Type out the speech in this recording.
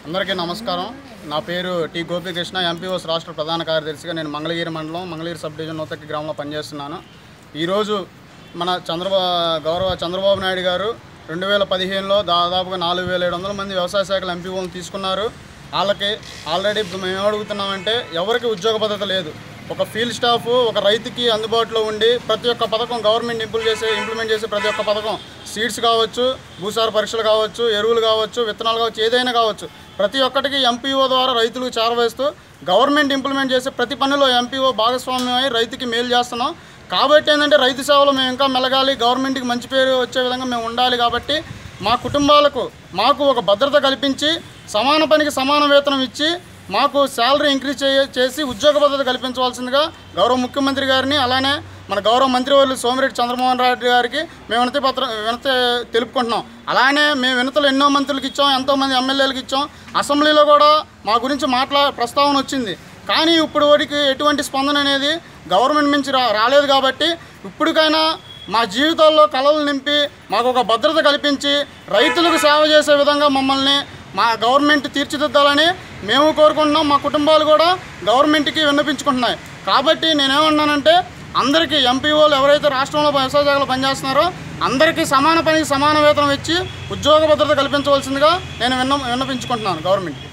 అందరికీ నమస్కారం. నా పేరు టి గోపికృష్ణ, ఎంపీఓస్ రాష్ట్ర ప్రధాన కార్యదర్శిగా నేను మంగళగిరి మండలం మంగళగిరి సబ్ డివిజన్ నూతక్కి గ్రామంలో పనిచేస్తున్నాను. ఈరోజు మన గౌరవ చంద్రబాబు నాయుడు గారు 2015లో దాదాపుగా 4700 మంది వ్యవసాయ శాఖల ఎంపీఓలను తీసుకున్నారు. వాళ్ళకి ఆల్రెడీ మేము ఏమడుగుతున్నామంటే ఎవరికి ఉద్యోగ భద్రత లేదు. ఒక ఫీల్డ్ స్టాఫ్ ఒక రైతుకి అందుబాటులో ఉండి ప్రతి ఒక్క పథకం గవర్నమెంట్ ఇంప్లిమెంట్ చేసే ప్రతి ఒక్క పథకం, సీడ్స్ కావచ్చు, భూసార పరీక్షలు కావచ్చు, ఎరువులు కావచ్చు, విత్తనాలు కావచ్చు, ఏదైనా కావచ్చు, ప్రతి ఒక్కటికి ఎంపీఓ ద్వారా రైతులకు చేరవేస్తూ గవర్నమెంట్ ఇంప్లిమెంట్ చేసే ప్రతి పనిలో ఎంపీఓ భాగస్వామ్యమై రైతుకి మేలు చేస్తున్నాం. కాబట్టి ఏంటంటే రైతు సేవలో మేము ఇంకా మెలగాలి, గవర్నమెంట్కి మంచి పేరు వచ్చే విధంగా మేము ఉండాలి. కాబట్టి మా కుటుంబాలకు మాకు ఒక భద్రత కల్పించి సమాన పనికి సమాన వేతనం ఇచ్చి మాకు శాలరీ ఇంక్రీజ్ చేసి ఉద్యోగ భద్రత కల్పించవలసిందిగా గౌరవ ముఖ్యమంత్రి గారిని, అలానే మన గౌరవ మంత్రివర్యులు సోమిరెడ్డి చంద్రమోహన్ రెడ్డి గారికి మేము వినతి తెలుపుకుంటున్నాం. అలానే మేము వినతులు ఎన్నో మంత్రులకు ఇచ్చాం, ఎంతోమంది ఎమ్మెల్యేలకు ఇచ్చాం. అసెంబ్లీలో కూడా మా గురించి ప్రస్తావన వచ్చింది. కానీ ఇప్పుడు వాడికి ఎటువంటి స్పందన అనేది గవర్నమెంట్ నుంచి రాలేదు. కాబట్టి ఇప్పటికైనా మా జీవితాల్లో కళలు నింపి మాకు ఒక భద్రత కల్పించి రైతులకు సేవ చేసే విధంగా మమ్మల్ని మా గవర్నమెంట్ తీర్చిదిద్దాలని మేము కోరుకుంటున్నాం. మా కుటుంబాలు కూడా గవర్నమెంట్కి విన్నపించుకుంటున్నాయి. కాబట్టి నేనేమన్నానంటే అందరికీ ఎంపీఓలు ఎవరైతే రాష్ట్రంలో వ్యవసాయ శాఖలో పనిచేస్తున్నారో అందరికీ సమాన పనికి సమాన వేతనం ఇచ్చి ఉద్యోగ భద్రత కల్పించవలసిందిగా నేను విన్నపించుకుంటున్నాను గవర్నమెంట్కి.